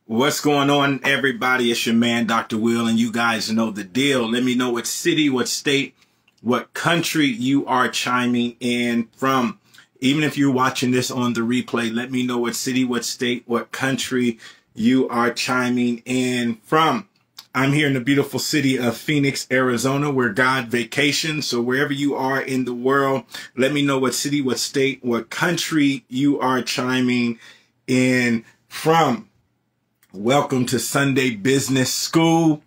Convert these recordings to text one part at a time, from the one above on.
What's going on, everybody? It's your man, Dr. Will, and you guys know the deal. Let me know what city, what state, what country you are chiming in from. Even if you're watching this on the replay, let me know what city, what state, what country you are chiming in from. I'm here in the beautiful city of Phoenix, Arizona, where God vacations. So wherever you are in the world, let me know what city, what state, what country you are chiming in from. Welcome to Sunday Business School,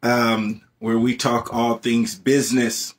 where we talk all things business.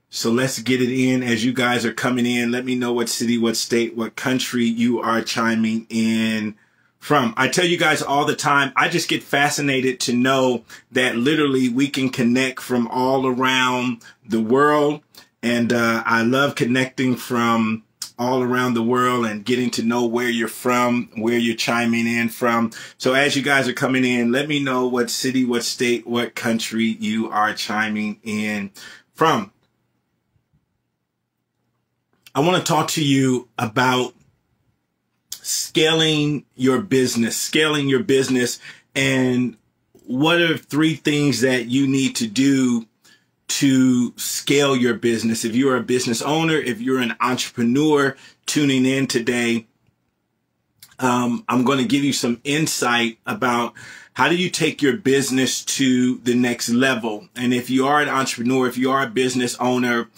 So let's get it in. As you guys are coming in, let me know what city, what state, what country you are chiming in from. I tell you guys all the time, I just get fascinated to know that literally we can connect from all around the world. And I love connecting from all around the world and getting to know where you're from, where you're chiming in from. So as you guys are coming in, let me know what city, what state, what country you are chiming in from. I want to talk to you about scaling your business, and what are 3 things that you need to do to scale your business. If you're a business owner, if you're an entrepreneur tuning in today, I'm going to give you some insight about how do you take your business to the next level. And if you are an entrepreneur, if you are a business owner,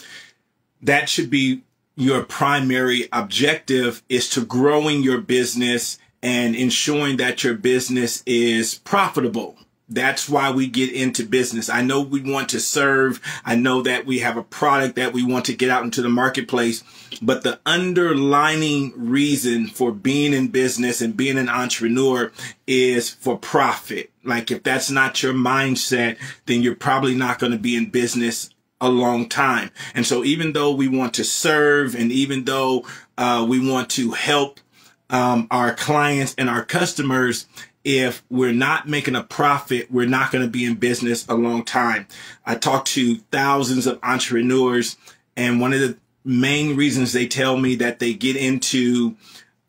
that should be your primary objective, is to growing your business and ensuring that your business is profitable. That's why we get into business. I know we want to serve. I know that we have a product that we want to get out into the marketplace, but the underlying reason for being in business and being an entrepreneur is for profit. Like, if that's not your mindset, then you're probably not going to be in business a long time. And so even though we want to serve, and even though we want to help our clients and our customers, if we're not making a profit, we're not going to be in business a long time. I talk to thousands of entrepreneurs, and one of the main reasons they tell me that they get into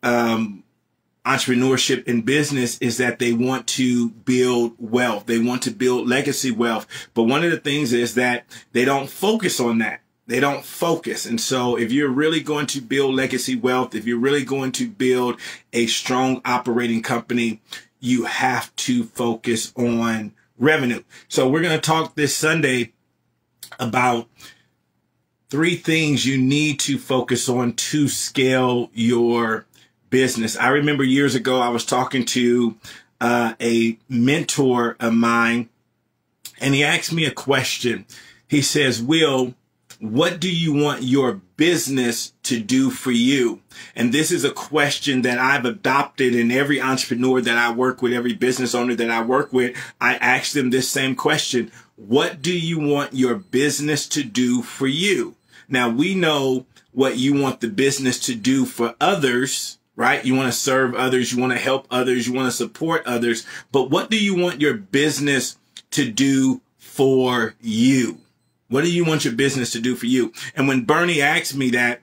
entrepreneurship in business is that they want to build wealth. They want to build legacy wealth. But one of the things is that they don't focus on that. They don't focus. And so if you're really going to build legacy wealth, if you're really going to build a strong operating company, you have to focus on revenue. So we're going to talk this Sunday about 3 things you need to focus on to scale your business. I remember years ago, I was talking to a mentor of mine, and he asked me a question. He says, "Will, what do you want your business to do for you?" And this is a question that I've adopted in every entrepreneur that I work with, every business owner that I work with. I ask them this same question. What do you want your business to do for you? Now, we know what you want the business to do for others, right? You want to serve others. You want to help others. You want to support others. But what do you want your business to do for you? What do you want your business to do for you? And when Bernie asked me that,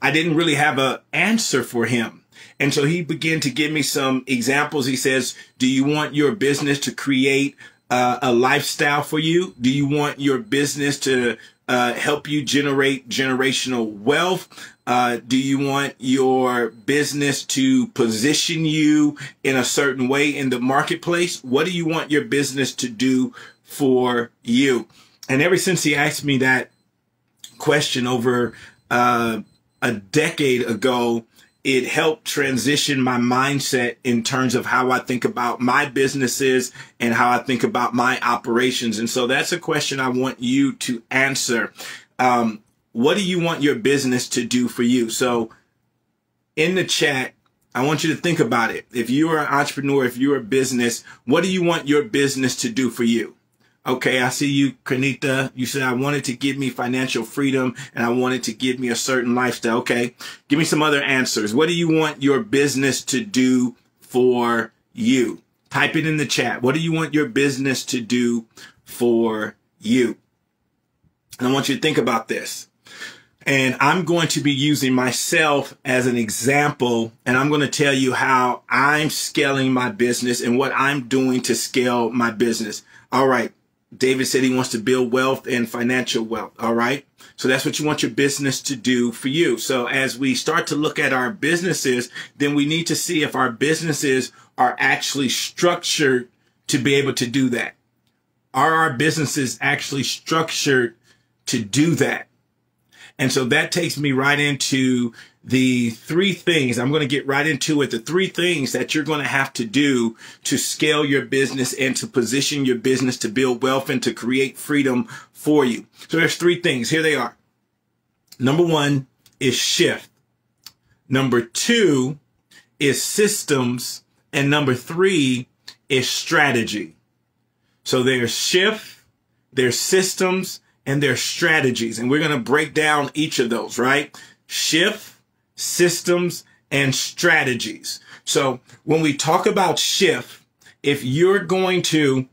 I didn't really have an answer for him. And so he began to give me some examples. He says, do you want your business to create a lifestyle for you? Do you want your business to help you generate generational wealth? Do you want your business to position you in a certain way in the marketplace? What do you want your business to do for you? And ever since he asked me that question over a decade ago, it helped transition my mindset in terms of how I think about my businesses and how I think about my operations. And so that's a question I want you to answer. What do you want your business to do for you? So in the chat, I want you to think about it. If you are an entrepreneur, if you're a business, what do you want your business to do for you? Okay, I see you, Kanita. You said, I wanted to give me financial freedom and I wanted to give me a certain lifestyle. Okay, give me some other answers. What do you want your business to do for you? Type it in the chat. What do you want your business to do for you? And I want you to think about this. And I'm going to be using myself as an example, and I'm going to tell you how I'm scaling my business and what I'm doing to scale my business. All right. David said he wants to build wealth and financial wealth. All right. So that's what you want your business to do for you. So as we start to look at our businesses, then we need to see if our businesses are actually structured to be able to do that. Are our businesses actually structured to do that? And so that takes me right into the three things. I'm going to get right into it. The three things that you're going to have to do to scale your business and to position your business to build wealth and to create freedom for you. So there's three things. Here they are. Number one is shift. Number two is systems. And number three is strategy. So there's shift, there's systems, and their strategies. And we're going to break down each of those, right? Shift, systems, and strategies. So when we talk about shift, if you're going to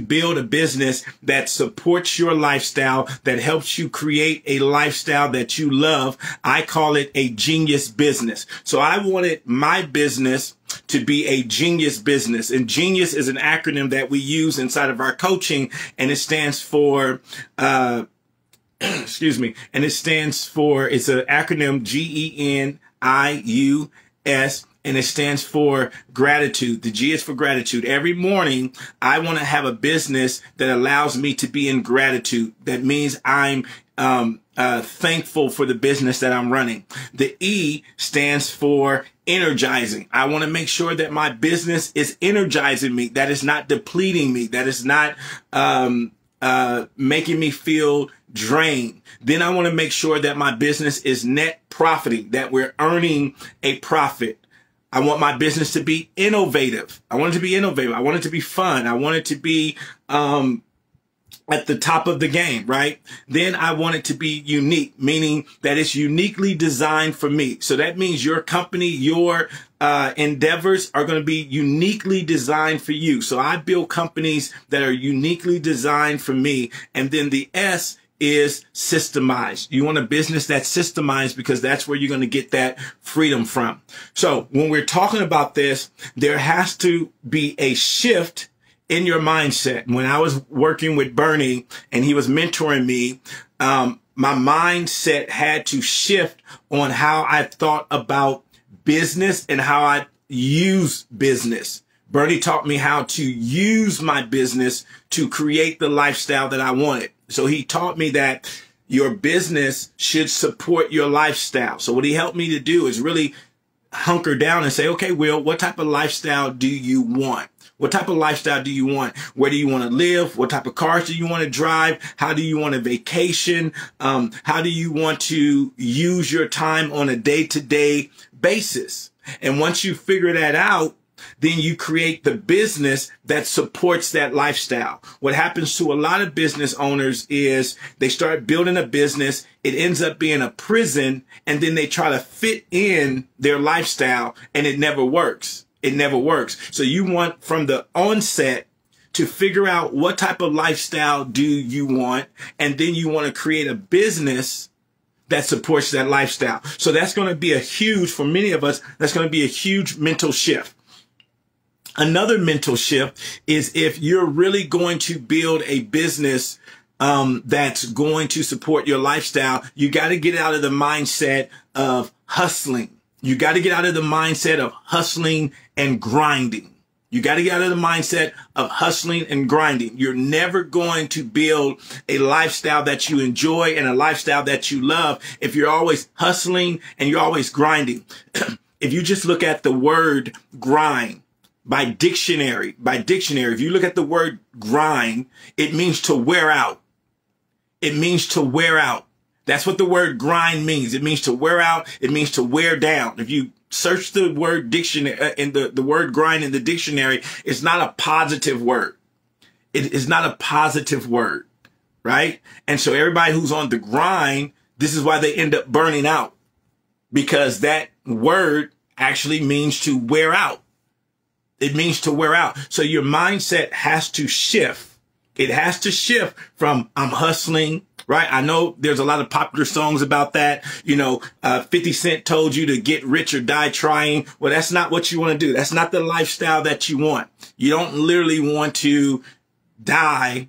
build a business that supports your lifestyle, that helps you create a lifestyle that you love, I call it a genius business. So I wanted my business to be a genius business. And genius is an acronym that we use inside of our coaching, and it stands for, excuse me, and it stands for, it's an acronym GENIUS, and it stands for gratitude. The G is for gratitude. Every morning, I want to have a business that allows me to be in gratitude. That means I'm thankful for the business that I'm running. The E stands for energizing. I want to make sure that my business is energizing me, that is not depleting me, that is not making me feel drained. Then I want to make sure that my business is net profiting, that we're earning a profit. I want my business to be innovative. I want it to be innovative. I want it to be fun. I want it to be at the top of the game, right? Then I want it to be unique, meaning that it's uniquely designed for me. So that means your company, your endeavors are going to be uniquely designed for you. So I build companies that are uniquely designed for me. And then the S is systemized. You want a business that's systemized because that's where you're going to get that freedom from. So when we're talking about this, there has to be a shift in your mindset. When I was working with Bernie and he was mentoring me, my mindset had to shift on how I thought about business and how I use business. Bernie taught me how to use my business to create the lifestyle that I wanted. So he taught me that your business should support your lifestyle. So what he helped me to do is really hunker down and say, okay, Will, what type of lifestyle do you want? What type of lifestyle do you want? Where do you want to live? What type of cars do you want to drive? How do you want to vacation? How do you want to use your time on a day-to-day basis? And once you figure that out, then you create the business that supports that lifestyle. What happens to a lot of business owners is they start building a business. It ends up being a prison, and then they try to fit in their lifestyle, and it never works. It never works. So you want from the onset to figure out what type of lifestyle do you want, and then you want to create a business that supports that lifestyle. So that's going to be a huge, for many of us, that's going to be a huge mental shift. Another mental shift is if you're really going to build a business that's going to support your lifestyle, you got to get out of the mindset of hustling. You got to get out of the mindset of hustling and grinding. You got to get out of the mindset of hustling and grinding. You're never going to build a lifestyle that you enjoy and a lifestyle that you love if you're always hustling and you're always grinding. If you just look at the word grind, by dictionary, if you look at the word grind, it means to wear out. It means to wear out. That's what the word grind means. It means to wear out. It means to wear down. If you search the word dictionary in the word grind in the dictionary, it's not a positive word. It is not a positive word, right? And so everybody who's on the grind, this is why they end up burning out, because that word actually means to wear out. It means to wear out. So your mindset has to shift. It has to shift from I'm hustling, right? I know there's a lot of popular songs about that. 50 Cent told you to get rich or die trying. Well, that's not what you want to do. That's not the lifestyle that you want. You don't literally want to die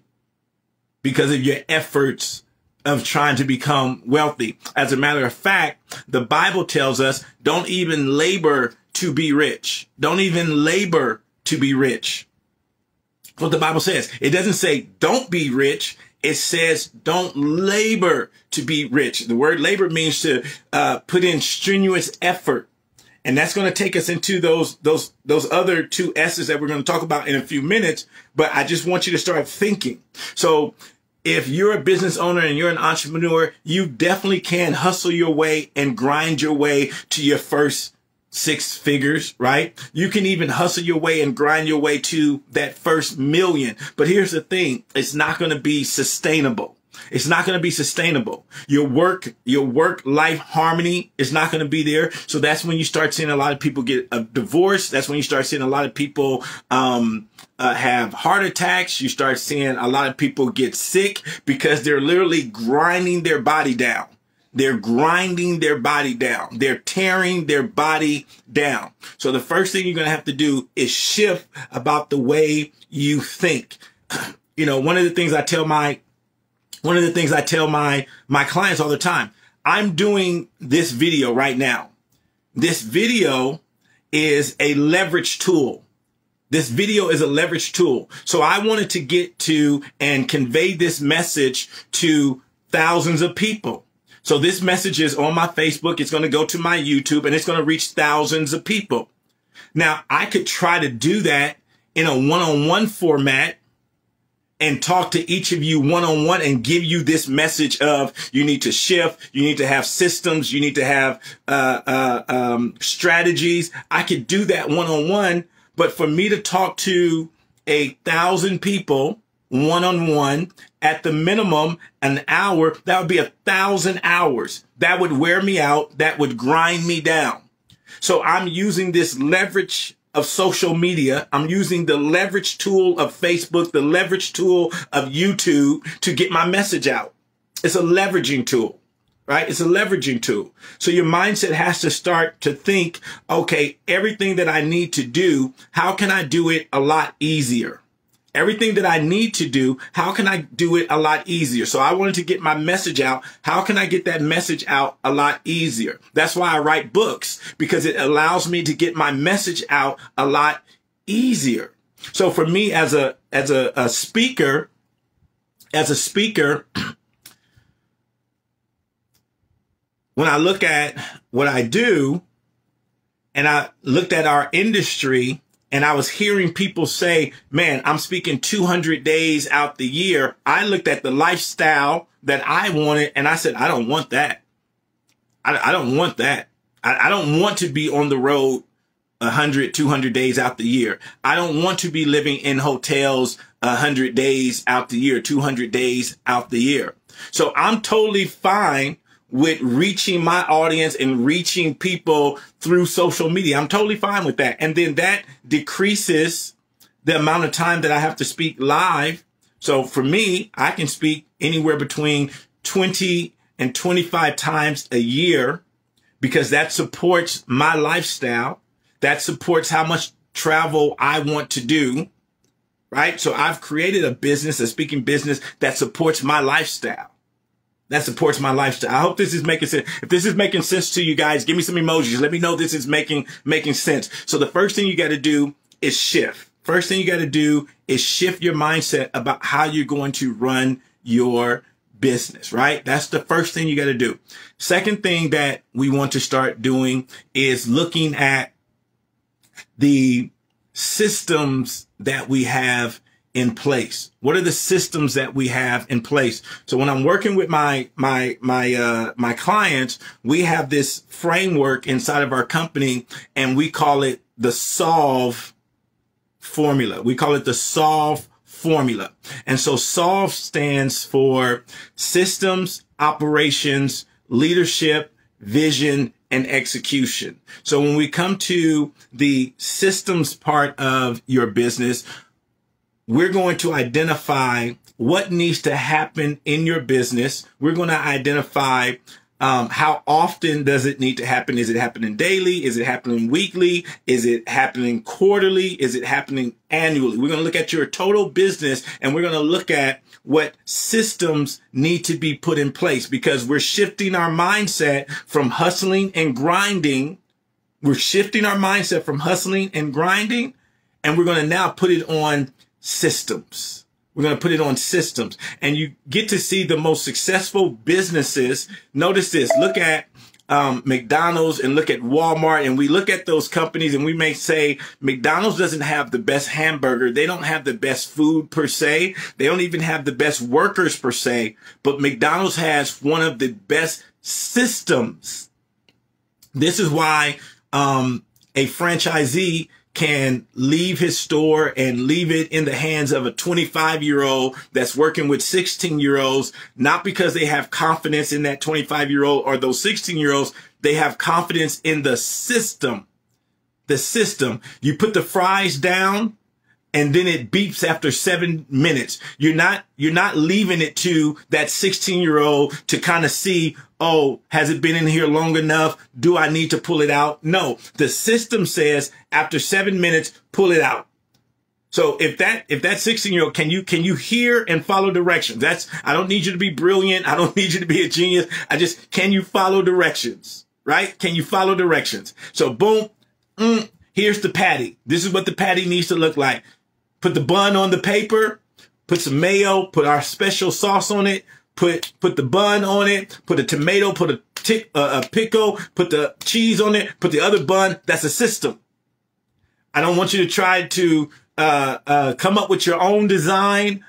because of your efforts of trying to become wealthy. As a matter of fact, the Bible tells us don't even labor to be rich. Don't even labor to be rich. What the Bible says. It doesn't say don't be rich. It says don't labor to be rich. The word labor means to put in strenuous effort. And that's going to take us into those other two S's that we're going to talk about in a few minutes. But I just want you to start thinking. So if you're a business owner and you're an entrepreneur, you definitely can hustle your way and grind your way to your first 6 figures, right? You can even hustle your way and grind your way to that first million. But here's the thing. It's not going to be sustainable. It's not going to be sustainable. Your work-life harmony is not going to be there. So that's when you start seeing a lot of people get a divorce. That's when you start seeing a lot of people have heart attacks. You start seeing a lot of people get sick because they're literally grinding their body down. They're grinding their body down. They're tearing their body down. So the first thing you're going to have to do is shift about the way you think. One of the things I tell my clients all the time, I'm doing this video right now. This video is a leverage tool. This video is a leverage tool. So I wanted to get to and convey this message to thousands of people. So this message is on my Facebook. It's going to go to my YouTube and it's going to reach thousands of people. Now, I could try to do that in a one-on-one format and talk to each of you one-on-one and give you this message of you need to shift, you need to have systems, you need to have strategies. I could do that one-on-one, but for me to talk to 1,000 people one-on-one at the minimum an hour, that would be 1,000 hours. That would wear me out. That would grind me down. So I'm using this leverage of social media. I'm using the leverage tool of Facebook, the leverage tool of YouTube to get my message out. It's a leveraging tool, right? It's a leveraging tool. So your mindset has to start to think, okay, everything that I need to do, how can I do it a lot easier? Everything that I need to do, how can I do it a lot easier? So I wanted to get my message out. How can I get that message out a lot easier? That's why I write books, because it allows me to get my message out a lot easier. So for me as a speaker, when I look at what I do and I looked at our industry, and I was hearing people say, man, I'm speaking 200 days out the year. I looked at the lifestyle that I wanted and I said, I don't want that. I don't want that. I don't want to be on the road 100, 200 days out the year. I don't want to be living in hotels 100 days out the year, 200 days out the year. So I'm totally fine with reaching my audience and reaching people through social media. I'm totally fine with that. And then that decreases the amount of time that I have to speak live. So for me, I can speak anywhere between 20 and 25 times a year because that supports my lifestyle. That supports how much travel I want to do, right? So I've created a business, a speaking business that supports my lifestyle. That supports my lifestyle. I hope this is making sense. If this is making sense to you guys, give me some emojis. Let me know this is making sense. So the first thing you got to do is shift. First thing you got to do is shift your mindset about how you're going to run your business, right? That's the first thing you got to do. Second thing that we want to start doing is looking at the systems that we have in place. What are the systems that we have in place? So when I'm working with my clients, we have this framework inside of our company and we call it the SOLVE formula. We call it the SOLVE formula. And so SOLVE stands for systems, operations, leadership, vision, and execution. So when we come to the systems part of your business, we're going to identify what needs to happen in your business. We're going to identify how often does it need to happen? Is it happening daily? Is it happening weekly? Is it happening quarterly? Is it happening annually? We're going to look at your total business, and we're going to look at what systems need to be put in place, because we're shifting our mindset from hustling and grinding. We're shifting our mindset from hustling and grinding, and we're going to now put it on systems. We're going to put it on systems, and you get to see the most successful businesses. Notice this. Look at McDonald's and look at Walmart, and we look at those companies and we may say McDonald's doesn't have the best hamburger. They don't have the best food per se. They don't even have the best workers per se, but McDonald's has one of the best systems. This is why a franchisee can leave his store and leave it in the hands of a 25-year-old that's working with 16-year-olds, not because they have confidence in that 25-year-old or those 16-year-olds. They have confidence in the system. The system. You put the fries down, and then it beeps after 7 minutes. You're not leaving it to that 16-year-old to kind of see, oh, has it been in here long enough? Do I need to pull it out? No, the system says after 7 minutes, pull it out. So if that 16-year-old, can you hear and follow directions? I don't need you to be brilliant. I don't need you to be a genius. Can you follow directions? Right? Can you follow directions? So boom, here's the patty. This is what the patty needs to look like. Put the bun on the paper, put some mayo, put our special sauce on it, put the bun on it, put a tomato, put a pickle, put the cheese on it, put the other bun. That's a system. I don't want you to try to come up with your own design,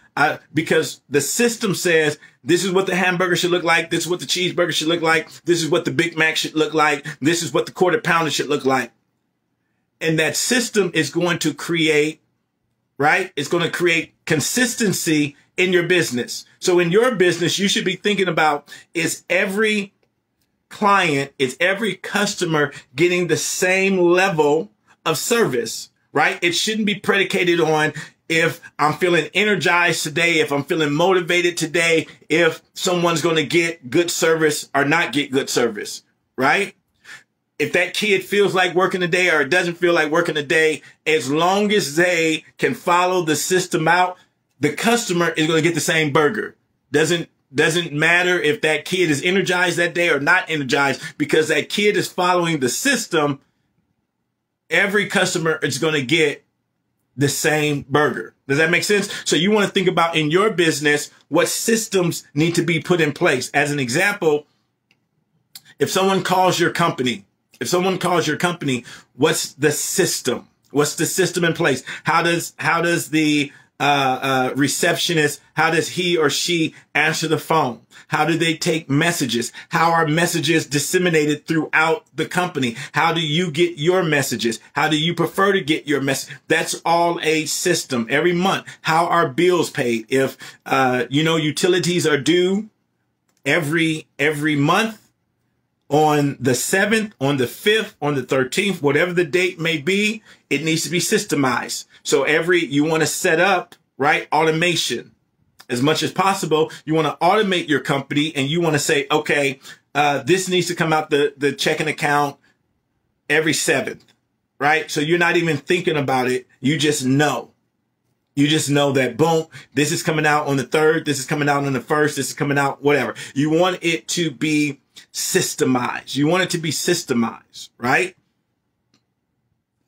because the system says this is what the hamburger should look like. This is what the cheeseburger should look like. This is what the Big Mac should look like. This is what the quarter pounder should look like. And that system is going to create, right? It's going to create consistency in your business. So in your business, you should be thinking about, is every client, is every customer getting the same level of service, right? It shouldn't be predicated on if I'm feeling energized today, if I'm feeling motivated today, if someone's going to get good service or not get good service, right? If that kid feels like working today or doesn't feel like working today, as long as they can follow the system out, the customer is going to get the same burger. Doesn't matter if that kid is energized that day or not energized, because that kid is following the system. Every customer is going to get the same burger. Does that make sense? So you want to think about in your business, what systems need to be put in place. As an example, if someone calls your company, what's the system? What's the system in place? How does the receptionist, how does he or she answer the phone? How do they take messages? How are messages disseminated throughout the company? How do you get your messages? How do you prefer to get your message? That's all a system. Every month, how are bills paid? If utilities are due every month, on the 7th, on the 5th, on the 13th, whatever the date may be, it needs to be systemized. So you want to set up, right, automation as much as possible. You want to automate your company, and you want to say, okay, this needs to come out the checking account every 7th, right? So you're not even thinking about it. You just know. You just know that, boom, this is coming out on the 3rd. This is coming out on the 1st. This is coming out, whatever. You want it to be systemized. You want it to be systemized, right?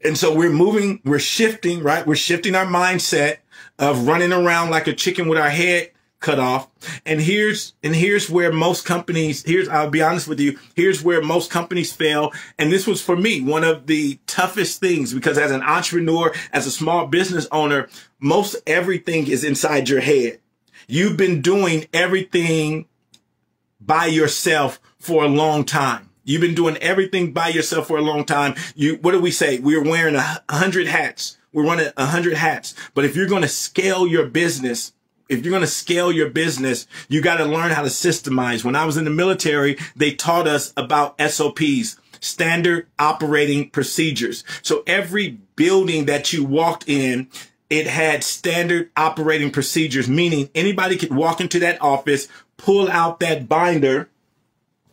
And so we're shifting, right? We're shifting our mindset of running around like a chicken with our head cut off. And here's where most companies, I'll be honest with you, here's where most companies fail. And this was, for me, one of the toughest things, because as an entrepreneur, as a small business owner, most everything is inside your head. You've been doing everything by yourself for a long time. You've been doing everything by yourself for a long time. What do we say? We're wearing 100 hats. We're running 100 hats. But if you're going to scale your business, you got to learn how to systemize. When I was in the military, they taught us about SOPs, standard operating procedures. So every building that you walked in, It had standard operating procedures, meaning anybody could walk into that office, pull out that binder,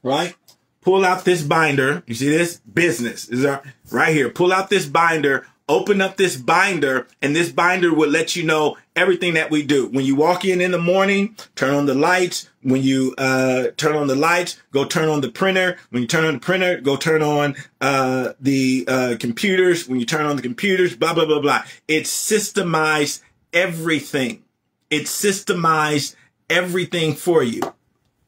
right? Pull out this binder. You see this? Business is right here. Pull out this binder, open up this binder, and this binder will let you know everything that we do. When you walk in the morning, turn on the lights. When you turn on the lights, go turn on the printer. When you turn on the printer, go turn on the computers. When you turn on the computers, blah, blah, blah, blah. It systemized everything. It systemized everything for you.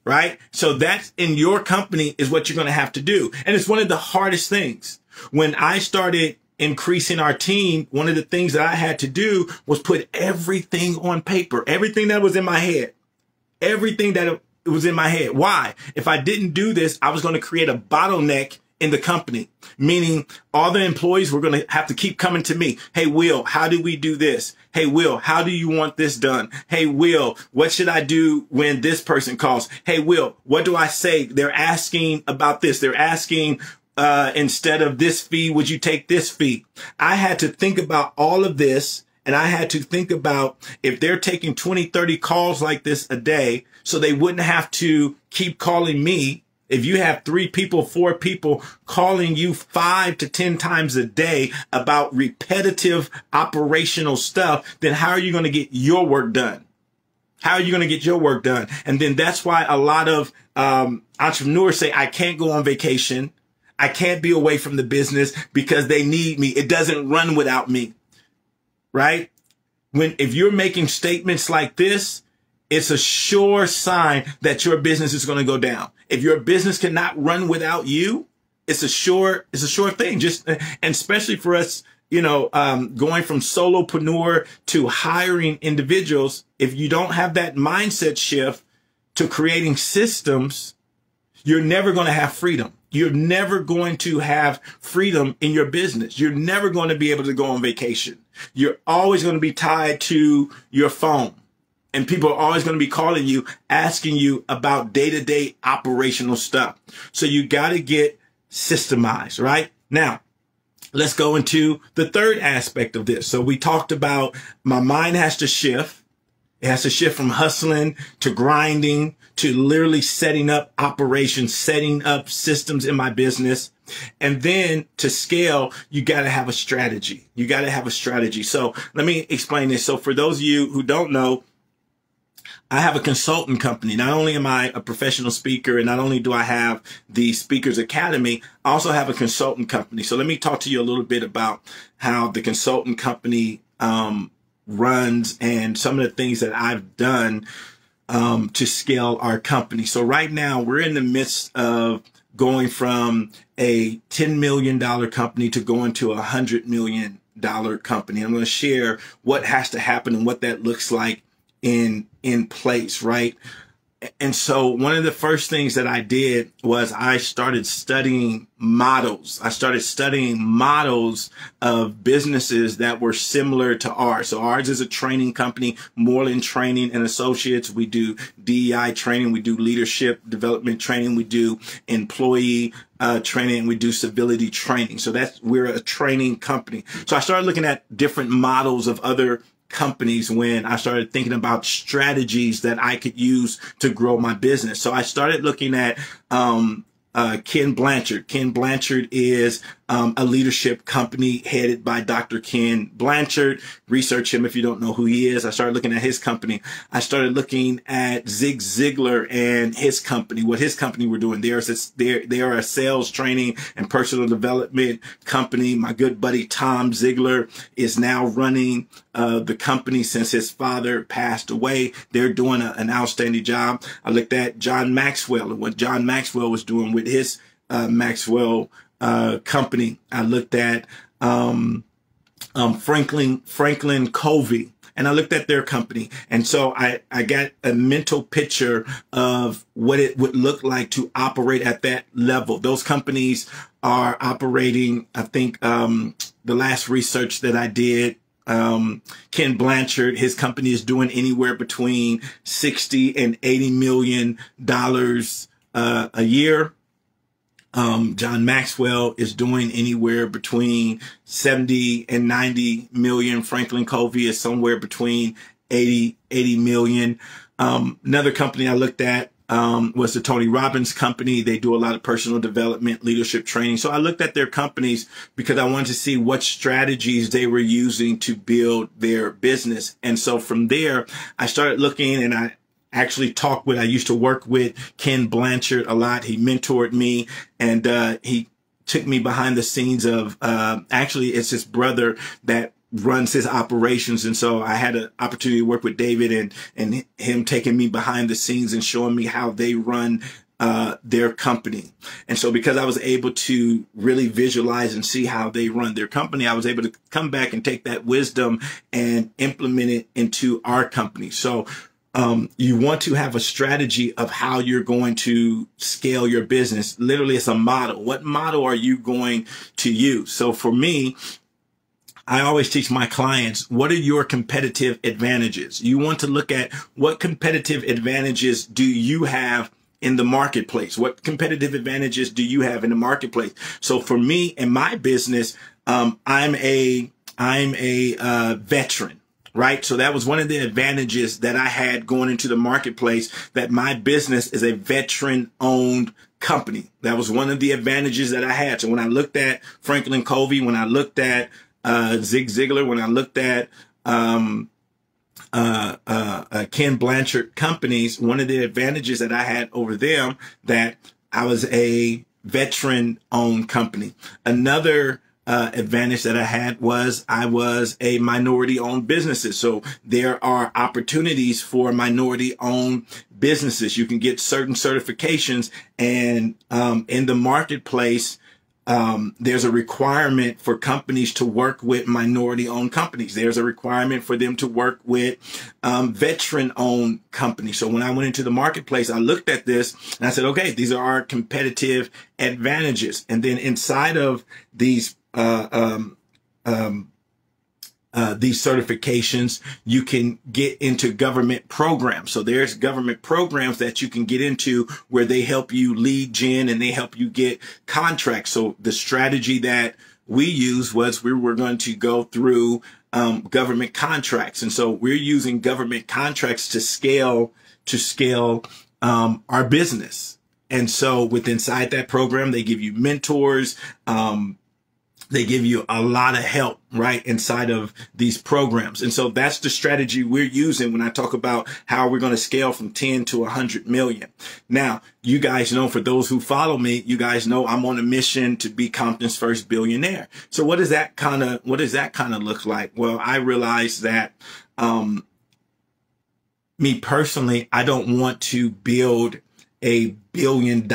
Right? So that's in your company is what you're going to have to do. And it's one of the hardest things. When I started increasing our team, one of the things that I had to do was put everything on paper, everything that was in my head, everything that was in my head. Why? If I didn't do this, I was going to create a bottleneck in the company, meaning all the employees were going to have to keep coming to me. Hey, Will, how do we do this? Hey, Will, how do you want this done? Hey, Will, what should I do when this person calls? Hey, Will, what do I say? They're asking about this. They're asking, instead of this fee, would you take this fee? I had to think about all of this. And I had to think about if they're taking 20, 30 calls like this a day, so they wouldn't have to keep calling me. If you have 3 people, 4 people calling you 5 to 10 times a day about repetitive operational stuff, then how are you going to get your work done? How are you going to get your work done? And then that's why a lot of entrepreneurs say, I can't go on vacation. I can't be away from the business because they need me. It doesn't run without me. Right? If you're making statements like this, it's a sure sign that your business is going to go down. If your business cannot run without you, it's a sure thing. And especially for us, going from solopreneur to hiring individuals, if you don't have that mindset shift to creating systems, you're never going to have freedom. You're never going to have freedom in your business. You're never going to be able to go on vacation. You're always going to be tied to your phone. And people are always going to be calling you, asking you about day-to-day operational stuff. So you got to get systemized, right? Now, let's go into the third aspect of this. So we talked about my mind has to shift. It has to shift from hustling to grinding to literally setting up operations, setting up systems in my business. And then to scale, you got to have a strategy. You got to have a strategy. So let me explain this. So for those of you who don't know, I have a consultant company. Not only am I a professional speaker, and not only do I have the Speakers Academy, I also have a consultant company. So let me talk to you a little bit about how the consultant company runs and some of the things that I've done to scale our company. So right now we're in the midst of going from a $10 million company to going to a $100 million company. I'm going to share what has to happen and what that looks like in place, right? And so one of the first things that I did was I started studying models. I started studying models of businesses that were similar to ours. So ours is a training company, Moreland Training and Associates. We do DEI training. We do leadership development training. We do employee training. We do civility training. So we're a training company. So I started looking at different models of other companies when I started thinking about strategies that I could use to grow my business. So I started looking at Ken Blanchard. Ken Blanchard is a leadership company headed by Dr. Ken Blanchard. Research him if you don't know who he is. I started looking at his company. I started looking at Zig Ziglar and his company, what his company were doing. They are a sales training and personal development company. My good buddy Tom Ziglar is now running the company since his father passed away. They're doing an outstanding job. I looked at John Maxwell and what John Maxwell was doing with his Maxwell company. I looked at Franklin Covey, and I looked at their company. And so I got a mental picture of what it would look like to operate at that level. Those companies are operating, I think, the last research that I did, Ken Blanchard, his company is doing anywhere between 60 and $80 million a year. John Maxwell is doing anywhere between 70 and 90 million. Franklin Covey is somewhere between 80 million. Another company I looked at was the Tony Robbins company. They do a lot of personal development, leadership training. So I looked at their companies because I wanted to see what strategies they were using to build their business. And so from there, I started looking, and I actually I used to work with Ken Blanchard a lot. He mentored me, and he took me behind the scenes of, actually it's his brother that runs his operations. And so I had an opportunity to work with David and him taking me behind the scenes and showing me how they run their company. And so because I was able to really visualize and see how they run their company, I was able to come back and take that wisdom and implement it into our company. So you want to have a strategy of how you're going to scale your business. Literally, it's a model. What model are you going to use? So for me, I always teach my clients, what are your competitive advantages? You want to look at what competitive advantages do you have in the marketplace? What competitive advantages do you have in the marketplace? So for me, in my business, I'm a veteran. Right. So that was one of the advantages that I had going into the marketplace, that my business is a veteran owned company. That was one of the advantages that I had. So when I looked at Franklin Covey, when I looked at Zig Ziglar, when I looked at Ken Blanchard companies, one of the advantages that I had over them, that I was a veteran owned company. Another advantage that I had was I was a minority owned businesses. So there are opportunities for minority owned businesses. You can get certain certifications, and in the marketplace, there's a requirement for companies to work with minority owned companies. There's a requirement for them to work with veteran owned companies. So when I went into the marketplace, I looked at this and I said, okay, these are our competitive advantages. And then inside of these certifications, you can get into government programs. So there's government programs that you can get into where they help you lead gen and they help you get contracts. So the strategy that we used was we were going to go through government contracts. And so we're using government contracts to scale our business. And so inside that program, they give you mentors, they give you a lot of help right inside of these programs. And so that's the strategy we're using when I talk about how we're going to scale from 10 to 100 million. Now, you guys know, for those who follow me, you guys know I'm on a mission to be Compton's first billionaire. So what does that kind of look like? Well, I realized that, me personally, I don't want to build a $1 billion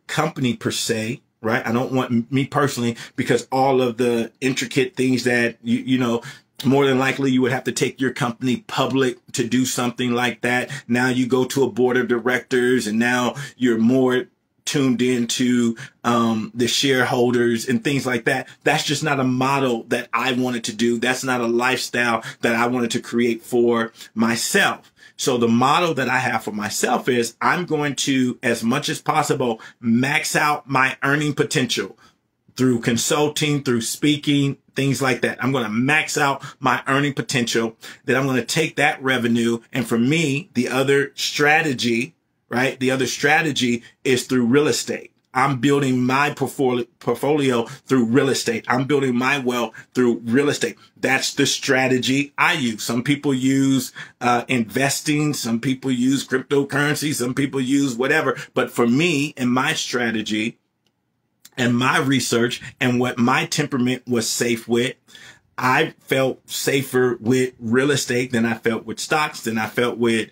company per se. Right. I don't want, me personally, because all of the intricate things that, you know, more than likely you would have to take your company public to do something like that. Now you go to a board of directors, and now you're more tuned into the shareholders and things like that. That's just not a model that I wanted to do. That's not a lifestyle that I wanted to create for myself. So the model that I have for myself is I'm going to, as much as possible, max out my earning potential through consulting, through speaking, things like that. I'm going to max out my earning potential. Then I'm going to take that revenue. And for me, the other strategy, right? The other strategy is through real estate. I'm building my portfolio through real estate. I'm building my wealth through real estate. That's the strategy I use. Some people use investing. Some people use cryptocurrency. Some people use whatever. But for me and my strategy and my research and what my temperament was safe with, I felt safer with real estate than I felt with stocks, than I felt with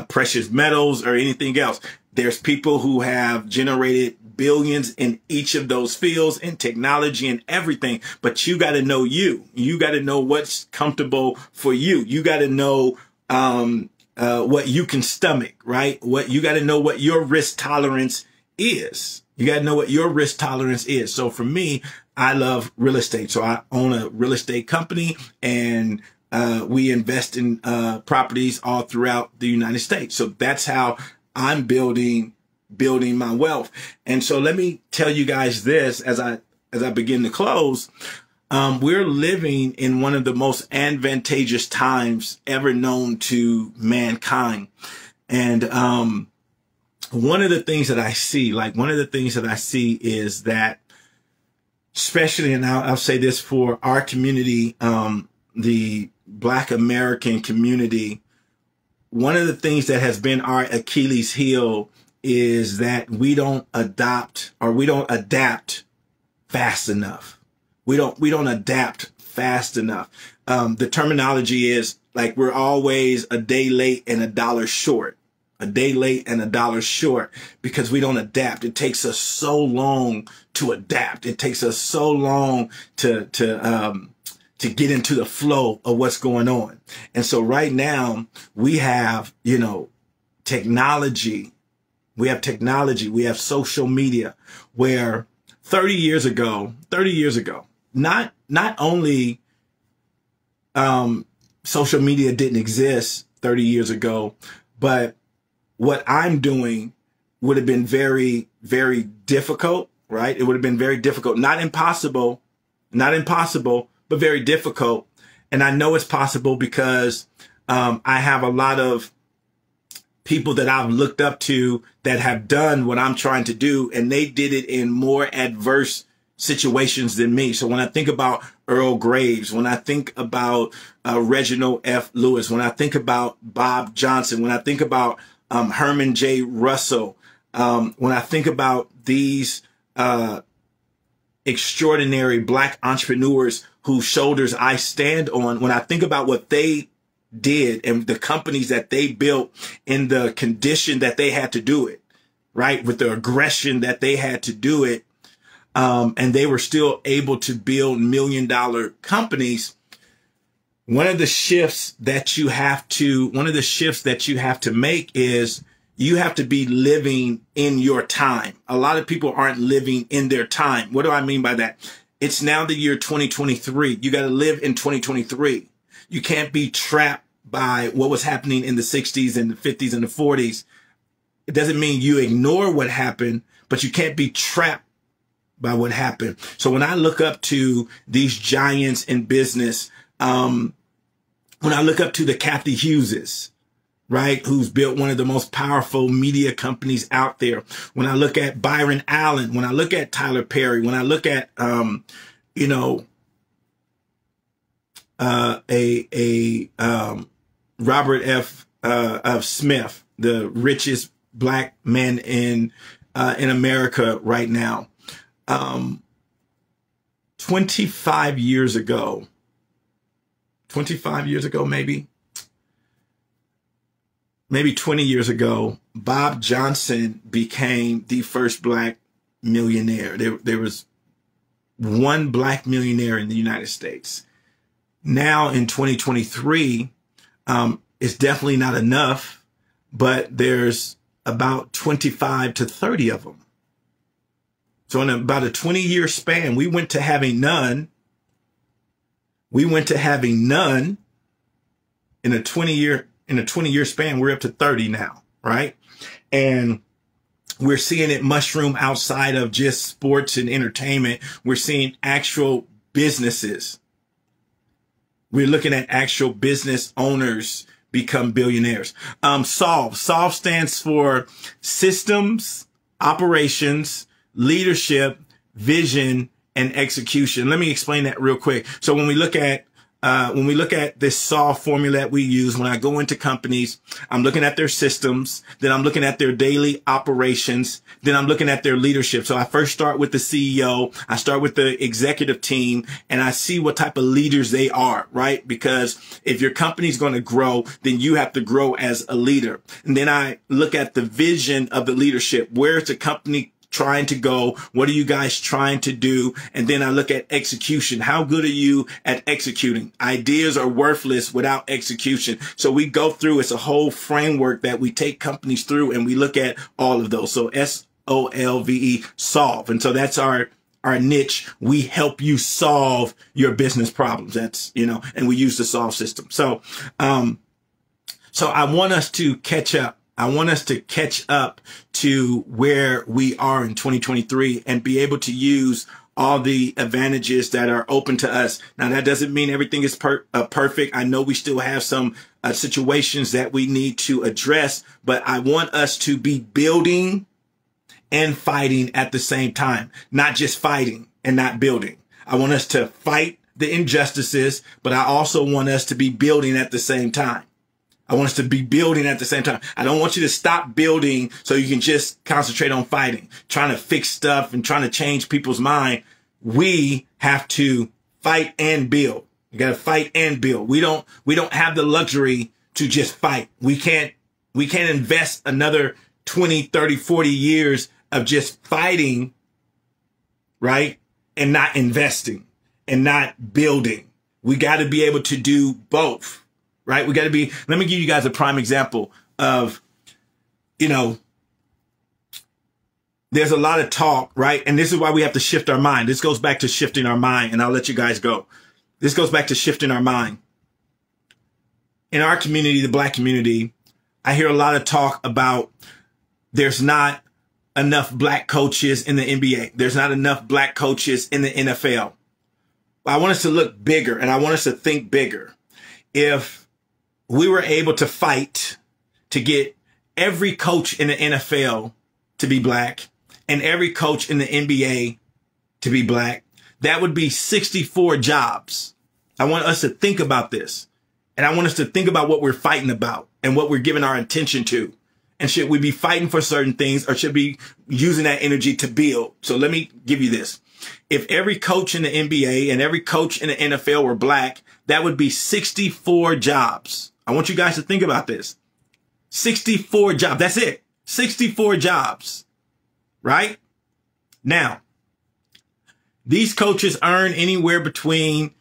precious metals or anything else. There's people who have generated billions in each of those fields, in technology and everything. But you got to know you. You got to know what's comfortable for you. You got to know what you can stomach, right? You got to know what your risk tolerance is. You got to know what your risk tolerance is. So for me, I love real estate. So I own a real estate company, and we invest in properties all throughout the United States. So that's how I'm building building my wealth. And so let me tell you guys this as I begin to close. We're living in one of the most advantageous times ever known to mankind. And one of the things that I see, is that, especially, and I'll say this for our community, the Black American community, one of the things that has been our Achilles heel is that we don't adapt fast enough. We don't adapt fast enough. The terminology is like we're always a day late and a dollar short. A day late and a dollar short because we don't adapt. It takes us so long to adapt. It takes us so long to get into the flow of what's going on. And so right now we have, technology. We have social media where 30 years ago, not only, social media didn't exist 30 years ago, but what I'm doing would have been very, very difficult, right? It would have been very difficult, not impossible, but very difficult. And I know it's possible because I have a lot of people that I've looked up to that have done what I'm trying to do, and they did it in more adverse situations than me. So when I think about Earl Graves, when I think about Reginald F. Lewis, when I think about Bob Johnson, when I think about Herman J. Russell, when I think about these extraordinary Black entrepreneurs whose shoulders I stand on, when I think about what they did and the companies that they built in the condition that they had to do it, right? With the aggression that they had to do it. And they were still able to build $1 million companies. One of the shifts that you have to make is you have to be living in your time. A lot of people aren't living in their time. What do I mean by that? It's now the year 2023. You got to live in 2023. You can't be trapped by what was happening in the 60s and the 50s and the 40s. It doesn't mean you ignore what happened, but you can't be trapped by what happened. So when I look up to these giants in business, when I look up to the Kathy Hugheses, right, who's built one of the most powerful media companies out there, when I look at Byron Allen, when I look at Tyler Perry, when I look at, Robert F. Smith, the richest Black man in America right now. 25 years ago, maybe 20 years ago, Bob Johnson became the first Black millionaire. There was one Black millionaire in the United States. Now in 2023, it's definitely not enough, but there's about 25 to 30 of them. So in about a 20-year span, we went to having none. In a 20-year span, we're up to 30 now, right? And we're seeing it mushroom outside of just sports and entertainment. We're seeing actual businesses. We're looking at actual business owners become billionaires. SOLVE stands for Systems, Operations, Leadership, Vision, and Execution. Let me explain that real quick. So when we look at this SOLVE formula that we use, when I go into companies, I'm looking at their systems, then I'm looking at their daily operations, then I'm looking at their leadership. So I first start with the CEO, I start with the executive team, and I see what type of leaders they are, right? Because if your company's going to grow, then you have to grow as a leader. And then I look at the vision of the leadership. Where's the company trying to go? What are you guys trying to do? And then I look at execution. How good are you at executing? Ideas are worthless without execution. So we go through, it's a whole framework that we take companies through, and we look at all of those. So SOLVE, solve. And so that's our niche. We help you solve your business problems. That's, and we use the SOLVE system. So I want us to catch up. I want us to catch up to where we are in 2023 and be able to use all the advantages that are open to us. Now, that doesn't mean everything is perfect. I know we still have some situations that we need to address, but I want us to be building and fighting at the same time, not just fighting and not building. I want us to fight the injustices, but I also want us to be building at the same time. I want us to be building at the same time. I don't want you to stop building so you can just concentrate on fighting, trying to fix stuff and trying to change people's mind. We have to fight and build. You got to fight and build. We don't have the luxury to just fight. We can't invest another 20, 30, 40 years of just fighting, right? And not investing and not building. We got to be able to do both. Right? We got to be, let me give you guys a prime example of, there's a lot of talk, right? And this is why we have to shift our mind. This goes back to shifting our mind, and I'll let you guys go. This goes back to shifting our mind. In our community, the Black community, I hear a lot of talk about there's not enough Black coaches in the NBA. There's not enough Black coaches in the NFL. I want us to look bigger, and I want us to think bigger. If we were able to fight to get every coach in the NFL to be Black and every coach in the NBA to be Black, that would be 64 jobs. I want us to think about this. And I want us to think about what we're fighting about and what we're giving our attention to. And should we be fighting for certain things, or should we be using that energy to build? So let me give you this. If every coach in the NBA and every coach in the NFL were Black, that would be 64 jobs. I want you guys to think about this. 64 jobs. That's it. 64 jobs. Right? Now, these coaches earn anywhere between,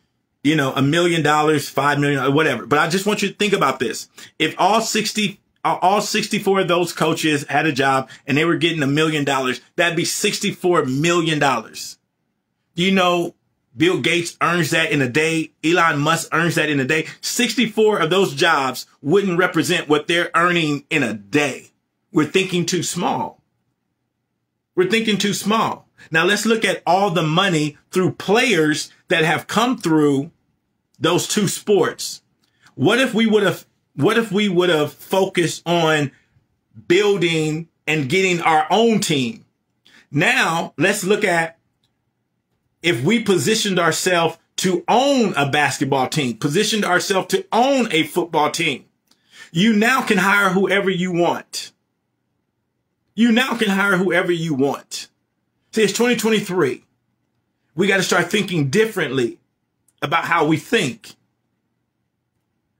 $1 million, $5 million, whatever. But I just want you to think about this. If all 64 of those coaches had a job and they were getting $1 million, that'd be $64 million. Do you know Bill Gates earns that in a day? Elon Musk earns that in a day. 64 of those jobs wouldn't represent what they're earning in a day. We're thinking too small. We're thinking too small. Now let's look at all the money through players that have come through those two sports. What if we would have focused on building and getting our own team? Now let's look at if we positioned ourselves to own a basketball team, positioned ourselves to own a football team. You now can hire whoever you want. You now can hire whoever you want. See, it's 2023. We got to start thinking differently about how we think.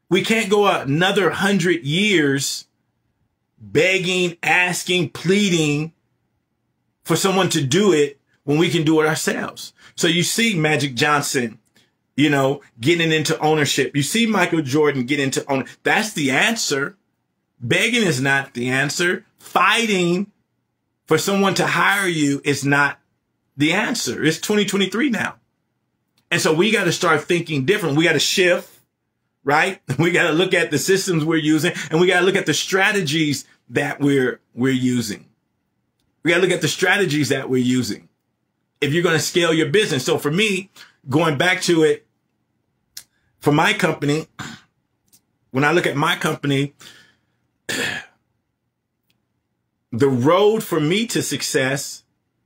We can't go another 100 years begging, asking, pleading for someone to do it when we can do it ourselves. So you see Magic Johnson, getting into ownership. You see Michael Jordan get into ownership. That's the answer. Begging is not the answer. Fighting for someone to hire you is not the answer. It's 2023 now. And so we got to start thinking different. We got to shift, right? We got to look at the systems we're using, and we got to look at the strategies that we're using. We got to look at the strategies that we're using if you're going to scale your business. So for me, going back to it, for my company, when I look at my company, the road for me to success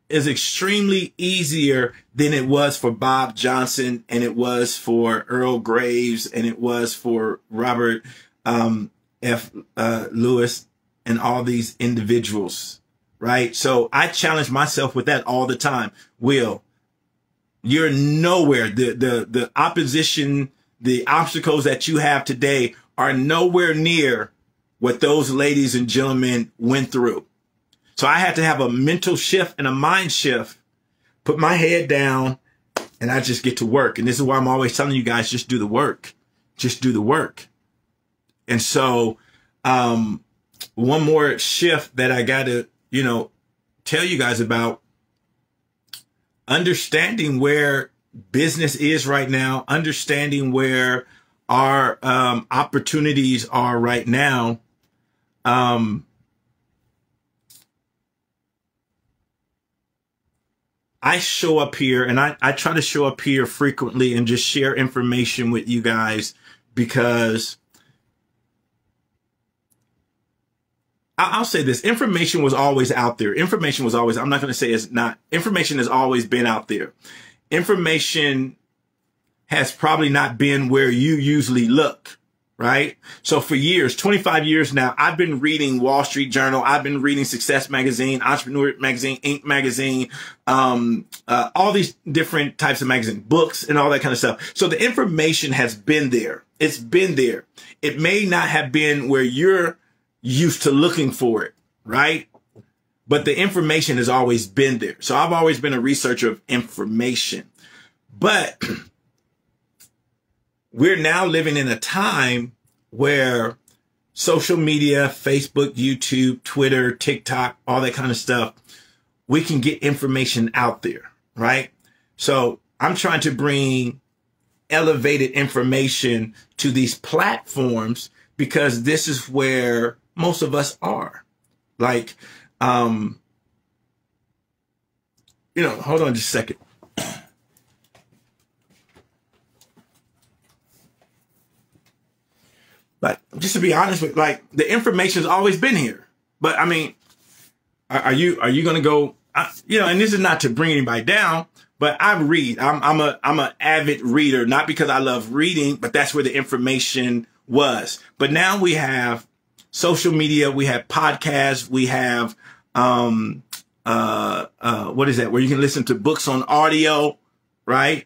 is extremely easier than it was for Bob Johnson, and it was for Earl Graves, and it was for Robert F. Lewis, and all these individuals, right? So I challenge myself with that all the time. Will, you're nowhere. The opposition, the obstacles that you have today are nowhere near what those ladies and gentlemen went through. So I had to have a mental shift and a mind shift, put my head down, and I just get to work. And this is why I'm always telling you guys, just do the work. Just do the work. And so one more shift that I got to, tell you guys about, understanding where business is right now, understanding where our opportunities are right now. I show up here and I try to show up here frequently and just share information with you guys because I'll say this, information was always out there. Information was always, I'm not going to say it's not, information has always been out there. Information has probably not been where you usually look, right? So for years, 25 years now, I've been reading Wall Street Journal. I've been reading Success Magazine, Entrepreneur Magazine, Inc. Magazine, all these different types of magazine, books and all that kind of stuff. So the information has been there. It's been there. It may not have been where you're used to looking for it, right? But the information has always been there. So I've always been a researcher of information. But we're now living in a time where social media, Facebook, YouTube, Twitter, TikTok, all that kind of stuff, we can get information out there, right? So I'm trying to bring elevated information to these platforms because this is where most of us are. Like, hold on just a second. Like, just to be honest with, like, the information has always been here. But I mean, are you going to go, and this is not to bring anybody down, but I read. I'm an avid reader, not because I love reading, but that's where the information was. But now we have social media, we have podcasts, we have, what is that? Where you can listen to books on audio, right?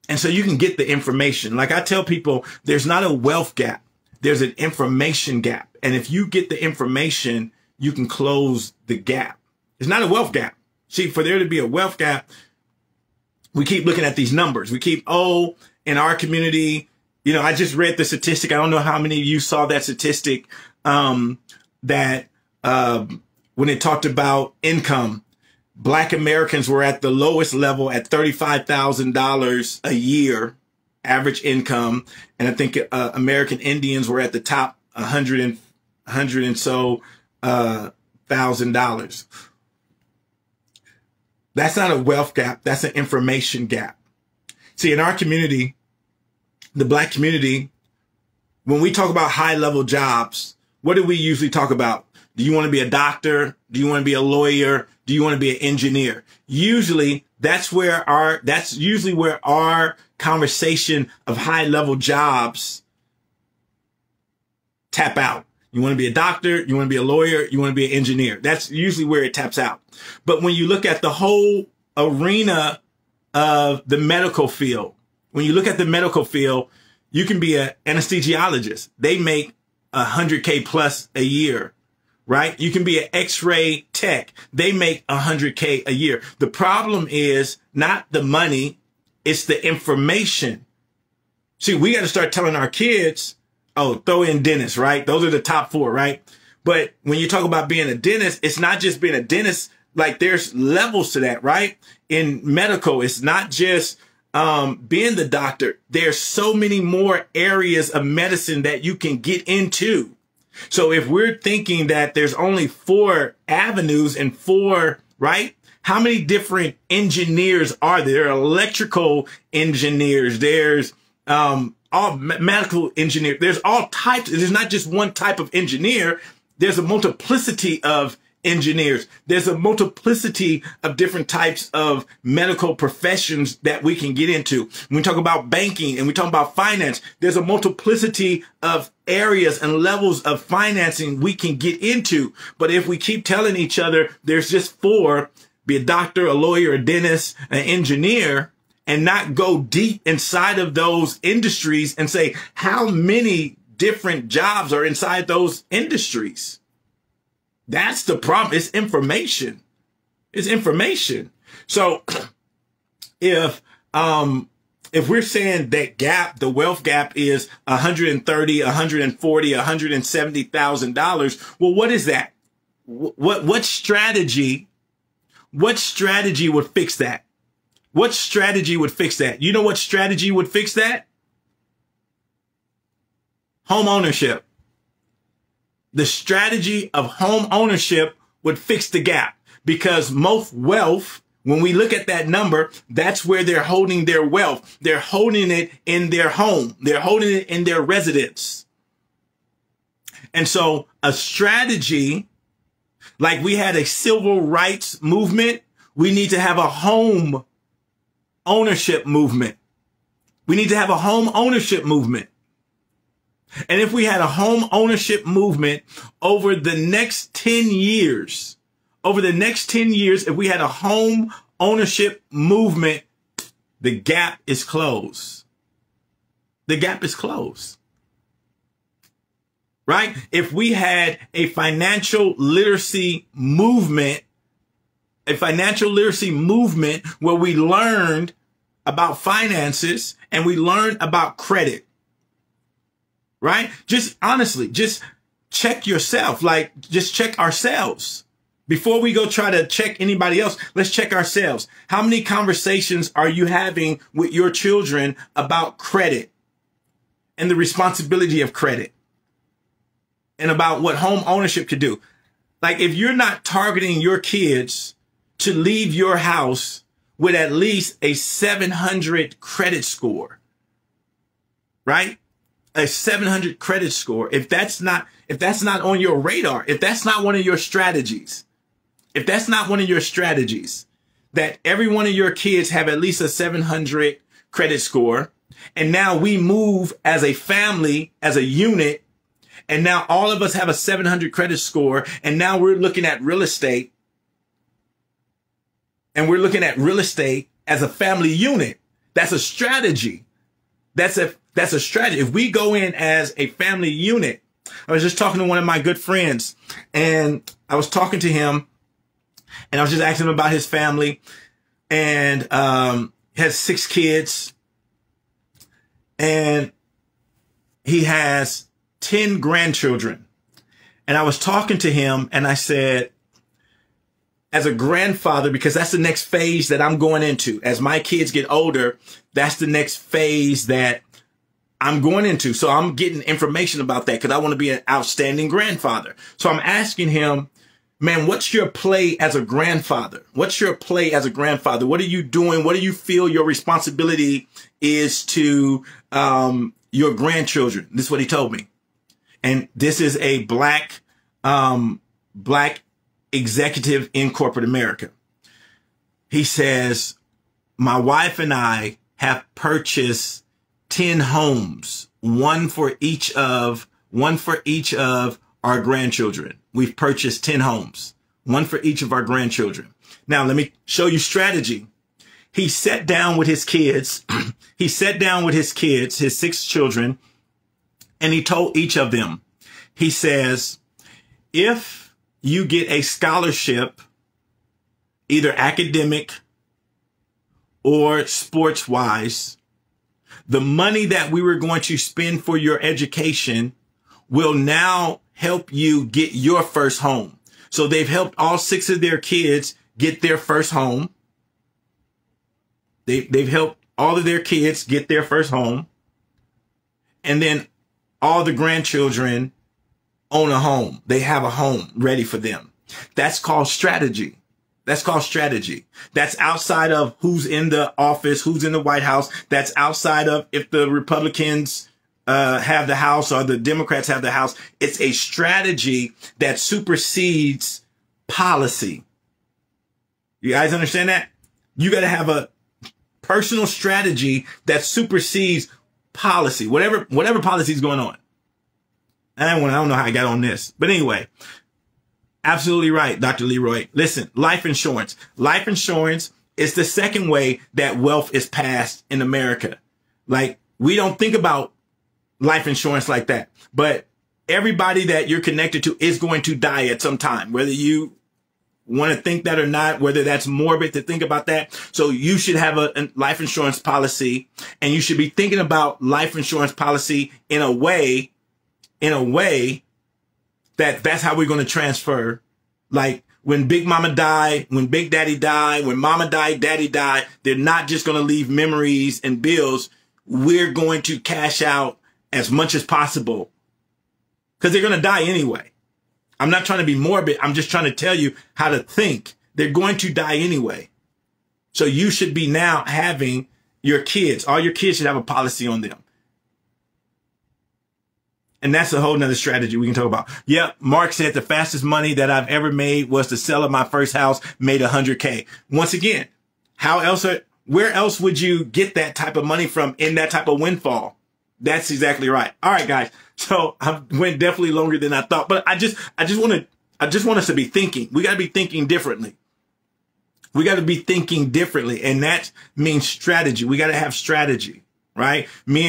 And so you can get the information. Like I tell people, there's not a wealth gap. There's an information gap. And if you get the information, you can close the gap. It's not a wealth gap. See, for there to be a wealth gap, we keep looking at these numbers. We keep, in our community, I just read the statistic. I don't know how many of you saw that statistic, that when it talked about income, Black Americans were at the lowest level at $35,000 a year, average income. And I think American Indians were at the top 100 and so $1,000. That's not a wealth gap. That's an information gap. See, in our community, the Black community, when we talk about high level jobs, what do we usually talk about? Do you want to be a doctor? Do you want to be a lawyer? Do you want to be an engineer? Usually that's usually where our conversation of high level jobs tap out. You want to be a doctor, you want to be a lawyer, you want to be an engineer. That's usually where it taps out. But when you look at the whole arena of the medical field, when you look at the medical field, you can be an anesthesiologist. They make $100K plus a year, right? You can be an X-ray tech. They make $100K a year. The problem is not the money, it's the information. See, we got to start telling our kids, throw in dentist, right? Those are the top 4, right? But when you talk about being a dentist, it's not just being a dentist. Like there's levels to that, right? In medical, it's not just being the doctor. There's so many more areas of medicine that you can get into. So if we're thinking that there's only 4 avenues and 4, right? How many different engineers are there? There are electrical engineers. There's all medical engineer. There's all types. There's not just one type of engineer. There's a multiplicity of engineers. There's a multiplicity of different types of medical professions that we can get into. When we talk about banking and we talk about finance, there's a multiplicity of areas and levels of financing we can get into. But if we keep telling each other there's just 4, be a doctor, a lawyer, a dentist, an engineer, and not go deep inside of those industries and say how many different jobs are inside those industries. That's the problem. It's information. It's information. So if we're saying that gap, the wealth gap is $130,000, $140,000, $170,000, well, what is that? What strategy would fix that? What strategy would fix that? You know what strategy would fix that? Home ownership. The strategy of home ownership would fix the gap because most wealth When we look at that number, that's where they're holding their wealth. They're holding it in their home. They're holding it in their residence. And so a strategy, like we had a civil rights movement, we need to have a home ownership movement. We need to have a home ownership movement. And if we had a home ownership movement over the next 10 years, if we had a home ownership movement, the gap is closed. The gap is closed. Right? If we had a financial literacy movement, where we learned about finances and we learned about credit, right? Just honestly, just check yourself, like just check ourselves. Before we go try to check anybody else, let's check ourselves. How many conversations are you having with your children about credit and the responsibility of credit and about what home ownership could do? Like if you're not targeting your kids to leave your house with at least a 700 credit score, right? A 700 credit score. If that's not on your radar, if that's not one of your strategies, that every one of your kids have at least a 700 credit score, and now we move as a family, as a unit, and now all of us have a 700 credit score, and now we're looking at real estate, and we're looking at real estate as a family unit. That's a strategy. That's a strategy. If we go in as a family unit, I was just talking to one of my good friends, and I was talking to him, and I was just asking him about his family, and has 6 kids, and he has 10 grandchildren. And I was talking to him, and I said, as a grandfather, because that's the next phase that I'm going into. As my kids get older, that's the next phase that I'm going into. So I'm getting information about that because I want to be an outstanding grandfather. So I'm asking him, man, what's your play as a grandfather? What's your play as a grandfather? What are you doing? What do you feel your responsibility is to your grandchildren? This is what he told me. And this is a black executive in corporate America. He says, my wife and I have purchased 10 homes, one for each of our grandchildren. We've purchased 10 homes, one for each of our grandchildren. Now, let me show you strategy. He sat down with his kids. His 6 children, and he told each of them, he says, if you get a scholarship, either academic or sports wise, the money that we were going to spend for your education will now help you get your first home. So they've helped all 6 of their kids get their first home. They've helped all of their kids get their first home. And then all the grandchildren own a home. They have a home ready for them. That's called strategy. That's outside of who's in the office, who's in the White House. That's outside of if the Republicans have the House or the Democrats have the House. It's a strategy that supersedes policy. You guys understand that? You got to have a personal strategy that supersedes policy, whatever policy is going on. I don't know how I got on this, but anyway, absolutely right, Dr. Leroy. Listen, life insurance. Life insurance is the second way that wealth is passed in America. Like, we don't think about life insurance like that, but everybody that you're connected to is going to die at some time, whether you want to think that or not, whether that's morbid to think about that. So you should have a life insurance policy, and you should be thinking about life insurance policy in a way that that's how we're going to transfer. Like when Big Mama died, when Big Daddy died, when Mama died, Daddy died, they're not just going to leave memories and bills. We're going to cash out as much as possible because they're going to die anyway. I'm not trying to be morbid. I'm just trying to tell you how to think. They're going to die anyway. So you should be now having your kids, all your kids should have a policy on them. And that's a whole nother strategy we can talk about. Yep. Mark said the fastest money that I've ever made was the sale of my first house, made $100K. Once again, where else would you get that type of money from in that type of windfall? That's exactly right. All right, guys. So I went definitely longer than I thought, but I just want us to be thinking. We got to be thinking differently. We got to be thinking differently. And that means strategy. We got to have strategy, right? Me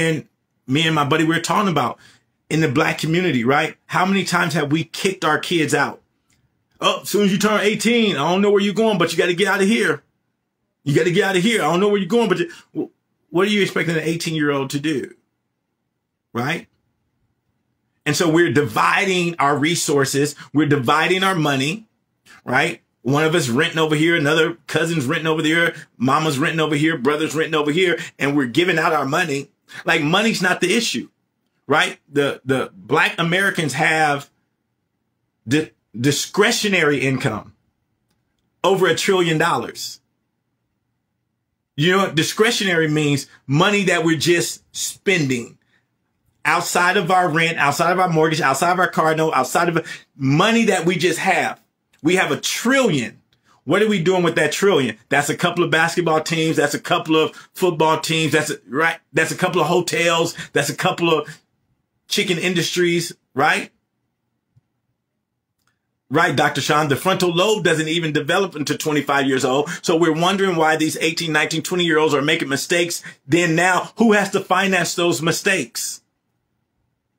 and my buddy, we were talking about in the black community, right? How many times have we kicked our kids out? Oh, as soon as you turn 18, I don't know where you're going, but you got to get out of here. You got to get out of here. I don't know where you're going, but what are you expecting an 18-year-old to do? Right? And so we're dividing our resources. We're dividing our money, right? One of us renting over here, another cousin's renting over there, mama's renting over here, brother's renting over here, and we're giving out our money. Like, money's not the issue, right? The black Americans have discretionary income over $1 trillion. You know what discretionary means? Money that we're just spending outside of our rent, outside of our mortgage, outside of our car note, outside of money that we just have. We have $1 trillion. What are we doing with that $1 trillion? That's a couple of basketball teams. That's a couple of football teams. That's a couple of hotels. That's a couple of chicken industries, right? Right, Dr. Sean, the frontal lobe doesn't even develop until 25 years old. So we're wondering why these 18, 19, 20-year-olds are making mistakes. Then now, who has to finance those mistakes?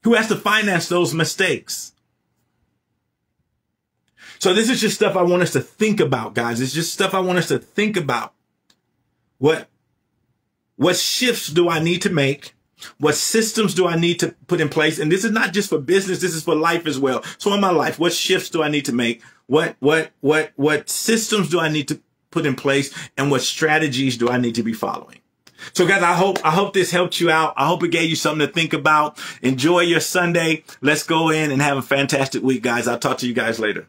Who has to finance those mistakes? So this is just stuff I want us to think about, guys. It's just stuff I want us to think about. What shifts do I need to make? What systems do I need to put in place? And this is not just for business. This is for life as well. So in my life, what shifts do I need to make? What systems do I need to put in place? And what strategies do I need to be following? So guys, I hope this helped you out. I hope it gave you something to think about. Enjoy your Sunday. Let's go in and have a fantastic week, guys. I'll talk to you guys later.